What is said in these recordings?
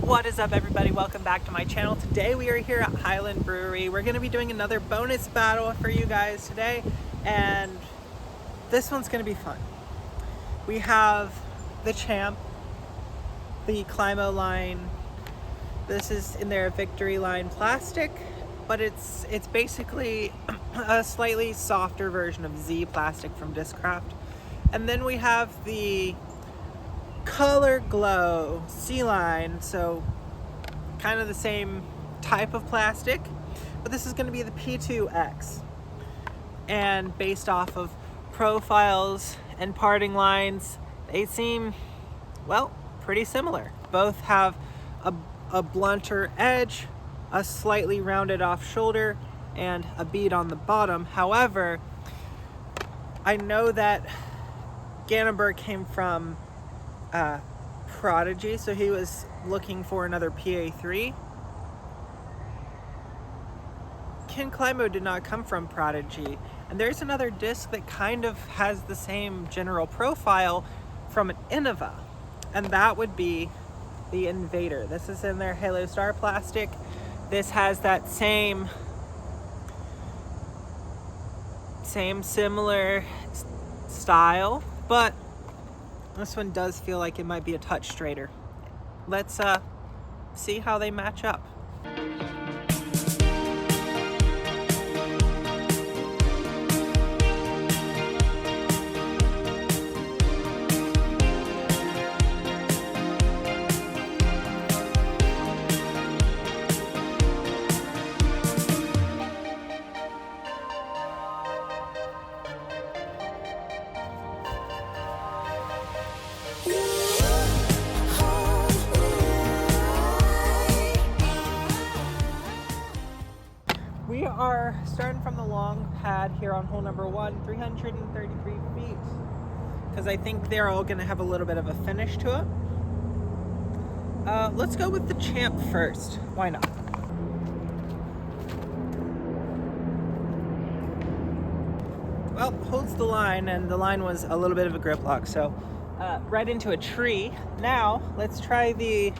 What is up, everybody? Welcome back to my channel. Today we are here at Highland Brewery. We're going to be doing another bonus battle for you guys today, and this one's going to be fun. We have the Champ, the Climo line. This is in their Victory line plastic, but it's basically a slightly softer version of Z plastic from Discraft. And then we have the Color Glow C line, so kind of the same type of plastic, but this is going to be the P2x, and based off of profiles and parting lines, they seem, well, pretty similar. Both have a blunter edge, a slightly rounded off shoulder, and a bead on the bottom. However, I know that Ganonburg came from Prodigy, so he was looking for another PA3. Ken Climo did not come from Prodigy, and there's another disc that kind of has the same general profile from an Innova, and that would be the Invader. This is in their Halo Star plastic. This has that same similar style, but this one does feel like it might be a touch straighter. Let's see how they match up. We are starting from the long pad here on hole number 1, 333 feet, because I think they're all going to have a little bit of a finish to it. Let's go with the Champ first. Why not? Well, holds the line, and the line was a little bit of a grip lock, so right into a tree. Now, let's try the...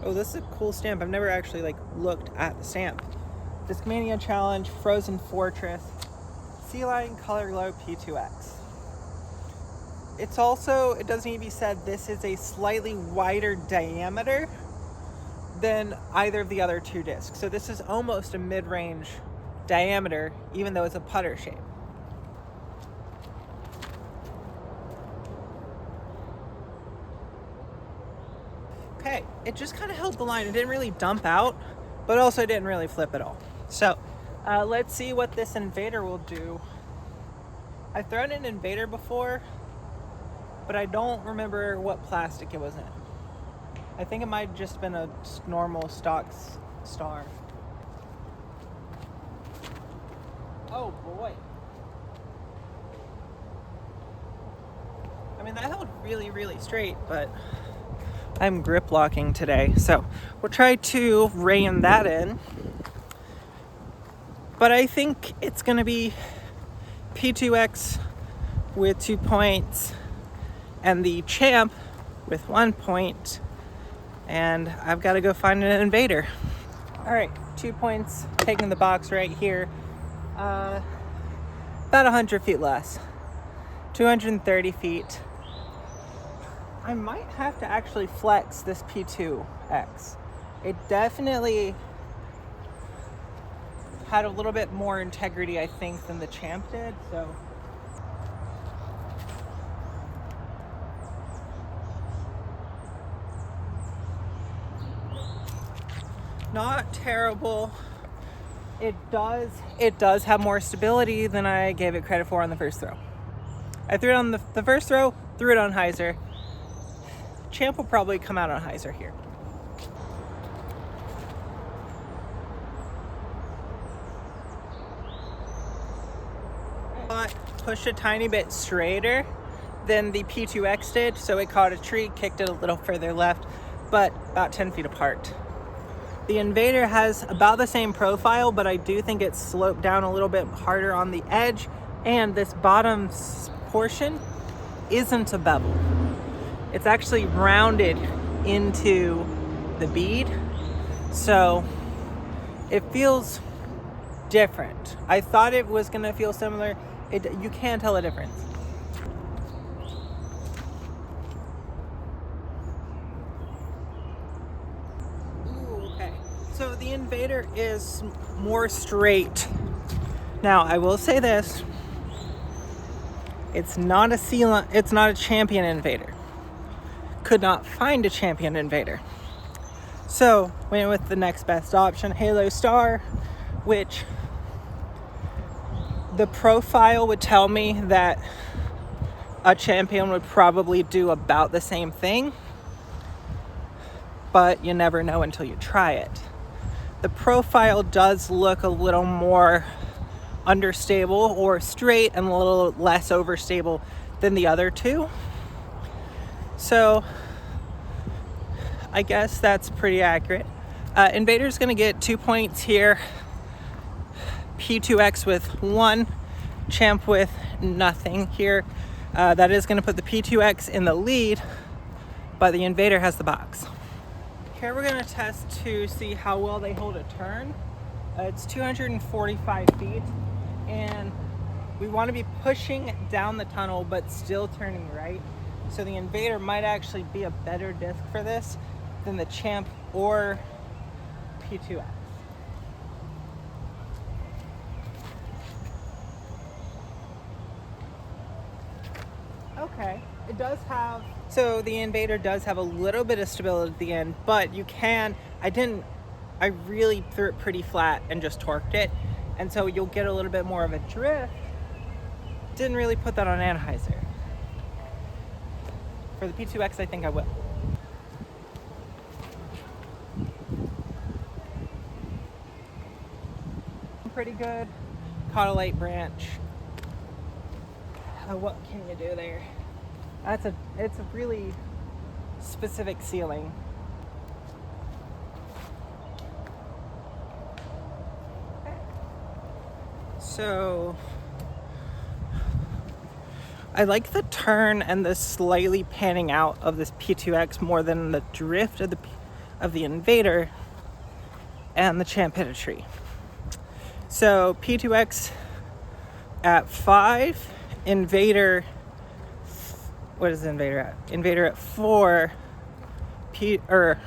Oh, this is a cool stamp. I've never actually looked at the stamp. Discmania Challenge, Frozen Fortress, C-Line Color Glow P2x. It's also, it doesn't need to be said, this is a slightly wider diameter than either of the other two discs. So this is almost a mid-range diameter, even though it's a putter shape. Okay, it just kind of held the line. It didn't really dump out, but also didn't really flip at all. So let's see what this Invader will do. I've thrown an Invader before, but I don't remember what plastic it was in. I think it might have just been a normal stock star. Oh boy. I mean, that held really, really straight, but I'm grip locking today, so we'll try to rein that in. But I think it's going to be P2x with 2 points and the Champ with 1 point. And I've got to go find an Invader. All right, 2 points, taking the box right here. About 100 feet less, 230 feet. I might have to actually flex this P2x. It definitely had a little bit more integrity, I think, than the Champ did, so. Not terrible. It does have more stability than I gave it credit for on the first throw. I threw it on the first throw, threw it on hyzer. Champ will probably come out on hyzer here. Pushed a tiny bit straighter than the P2x did, so it caught a tree, kicked it a little further left, but about 10 feet apart. The Invader has about the same profile, but I do think it's sloped down a little bit harder on the edge, and this bottom portion isn't a bevel. It's actually rounded into the bead. So it feels different. I thought it was gonna feel similar. You can tell a difference. Ooh, okay. So the Invader is more straight. Now I will say this. It's not a champion Invader. Could not find a champion Invader. So went with the next best option, Halo Star, which the profile would tell me that a champion would probably do about the same thing, but you never know until you try it. The profile does look a little more understable or straight and a little less overstable than the other two. So I guess that's pretty accurate. Invader's gonna get 2 points here. P2x with 1, Champ with nothing here. That is gonna put the P2x in the lead, but the Invader has the box. Here we're gonna test to see how well they hold a turn. It's 245 feet, and we wanna be pushing down the tunnel, but still turning right. So the Invader might actually be a better disc for this than the Champ or P2x. Okay, it does have, so the Invader does have a little bit of stability at the end, but you can, I really threw it pretty flat and just torqued it, and so you'll get a little bit more of a drift. Didn't really put that on Anheuser. For the P2X, I think I will. Pretty good. Caught a late branch. What can you do there? It's a really specific ceiling. So I like the turn and the slightly panning out of this P2X more than the drift of the Invader and the Champ hit a tree. So P2X at 5, Invader, what is Invader at? Invader at 4, the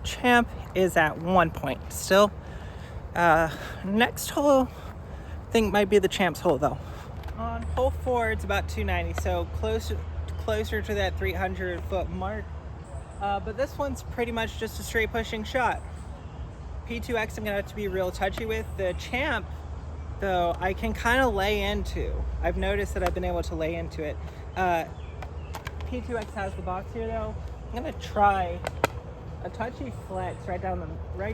Champ is at 1 point still. Next hole, I think might be the Champ's hole though. On hole 4, it's about 290, so closer to that 300-foot mark. But this one's pretty much just a straight pushing shot. P2X I'm gonna have to be real touchy with. The Champ, though, I can kind of lay into. I've noticed that I've been able to lay into it. P2X has the box here though. I'm gonna try a touchy flex right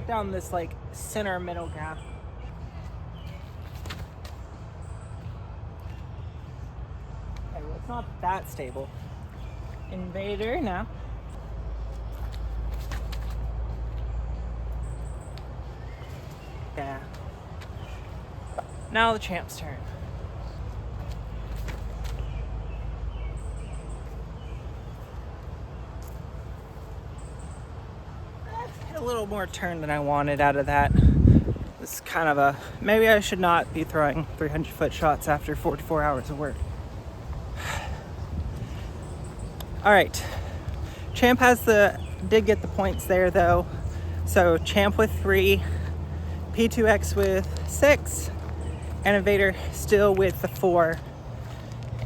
down this like center middle gap. Okay, well it's not that stable. Invader now. Yeah. Now the Champ's turn. A little more turn than I wanted out of that. It's kind of maybe I should not be throwing 300-foot shots after 44 hours of work. All right. Champ did get the points there though. So Champ with 3, P2X with 6, and Invader still with the 4.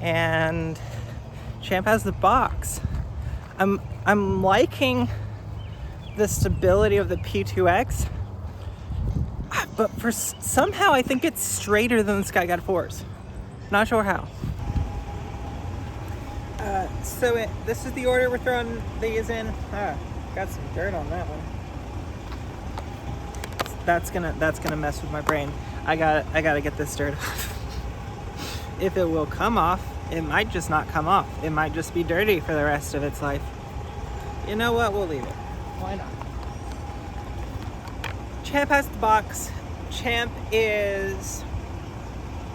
And Champ has the box. I'm liking the stability of the P2X, but somehow I think it's straighter than the Sky God 4s. Not sure how. This is the order we're throwing these in. Got some dirt on that one. That's gonna mess with my brain. I gotta get this dirt off. If it will come off, it might just not come off. It might just be dirty for the rest of its life. You know what? We'll leave it. Why not? Champ has the box. Champ is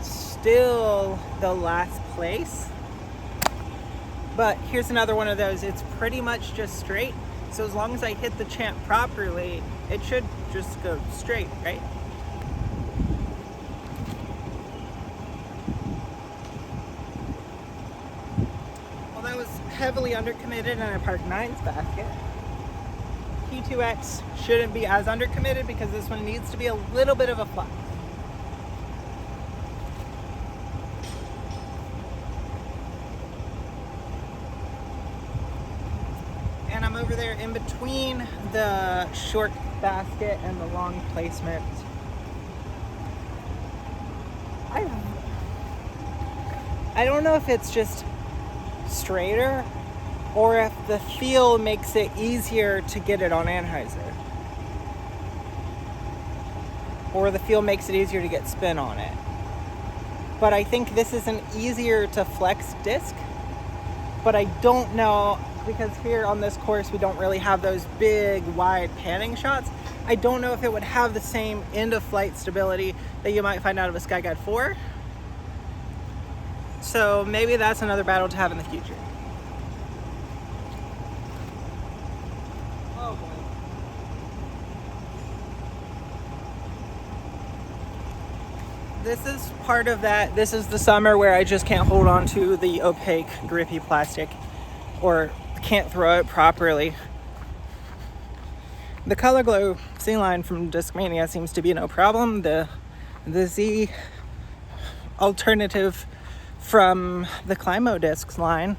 still the last place. But here's another one of those. It's pretty much just straight. So as long as I hit the champ properly, it should just go straight, right? Well, that was heavily undercommitted and I parked 9's basket. P2x shouldn't be as undercommitted because this one needs to be a little bit of a flex. And I'm over there in between the short basket and the long placement. I don't know if it's just straighter or if the feel makes it easier to get it on anhyzer, or the feel makes it easier to get spin on it. But I think this is an easier to flex disc, but I don't know, because here on this course we don't really have those big wide panning shots. I don't know if it would have the same end of flight stability that you might find out of a Skyguide 4. So maybe that's another battle to have in the future. Oh boy. This is part of that. This is the summer where I just can't hold on to the opaque, grippy plastic, or can't throw it properly. The Color Glow C-line from Discmania seems to be no problem. The Z alternative from the Climo discs line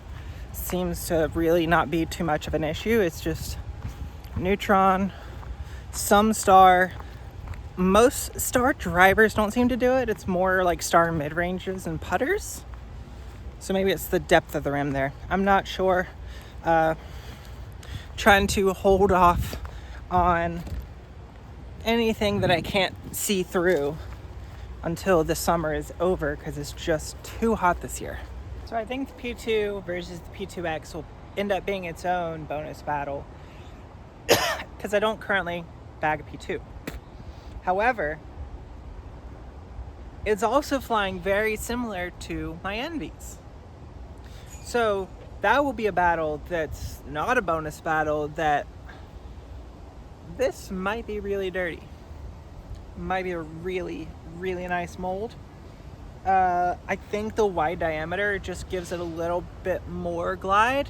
seems to really not be too much of an issue. It's just neutron, some star. Most star drivers don't seem to do it. It's more like star mid-ranges and putters. So maybe it's the depth of the rim there. I'm not sure. Trying to hold off on anything that I can't see through until the summer is over, because it's just too hot this year. So I think the P2 versus the P2X will end up being its own bonus battle because I don't currently bag a P2. However, it's also flying very similar to my Envies. So that will be a battle that's not a bonus battle, that this might be really dirty. Might be a really, really nice mold. I think the wide diameter just gives it a little bit more glide.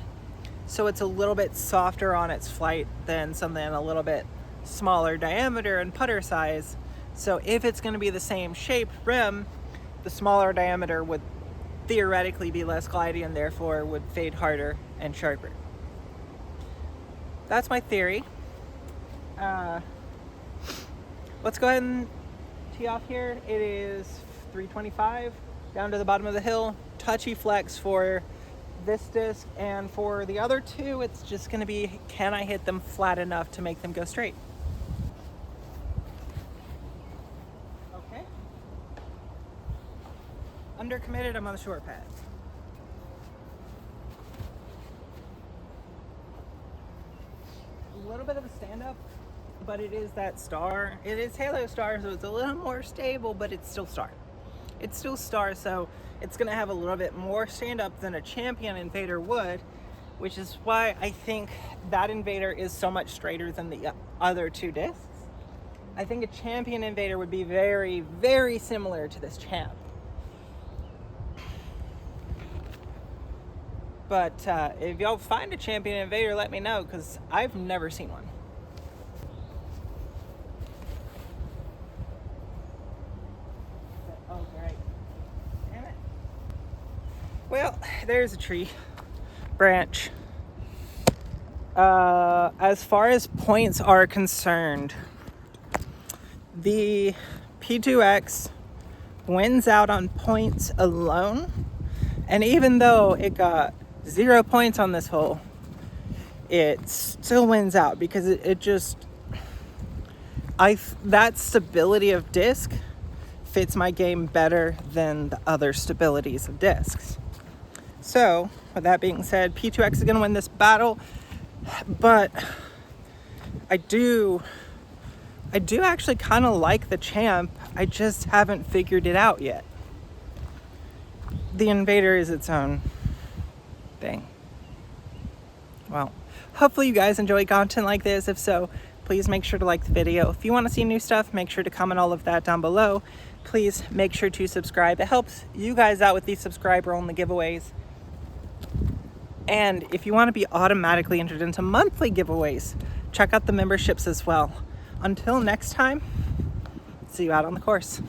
So it's a little bit softer on its flight than something a little bit smaller diameter and putter size. So if it's going to be the same shape rim, the smaller diameter would theoretically be less glidey and therefore would fade harder and sharper. That's my theory. Let's go ahead and tee off here. It is 325 down to the bottom of the hill. Touchy flex for this disc, and for the other two it's just going to be, can I hit them flat enough to make them go straight? Okay. Undercommitted, I'm on the short pad. A little bit of a stand-up, but it is that star. It is Halo Star, so it's a little more stable, but it's still star. It's still star, so it's going to have a little bit more stand-up than a Champion Invader would, which is why I think that Invader is so much straighter than the other two discs. I think a Champion Invader would be very, very similar to this Champ. But if y'all find a Champion Invader, let me know, because I've never seen one. Oh, great. Damn it. Well, there's a tree branch. As far as points are concerned, the P2X wins out on points alone. And even though it got 0 points on this hole, it still wins out because it just, that stability of disc fits my game better than the other stabilities of discs. So with that being said, P2X is going to win this battle, but I do actually kind of like the Champ. I just haven't figured it out yet. The Invader is its own thing. Well, hopefully you guys enjoy content like this. If so, please make sure to like the video. If you want to see new stuff, make sure to comment all of that down below. Please make sure to subscribe. It helps you guys out with these subscriber-only giveaways. And if you want to be automatically entered into monthly giveaways, check out the memberships as well. Until next time, see you out on the course.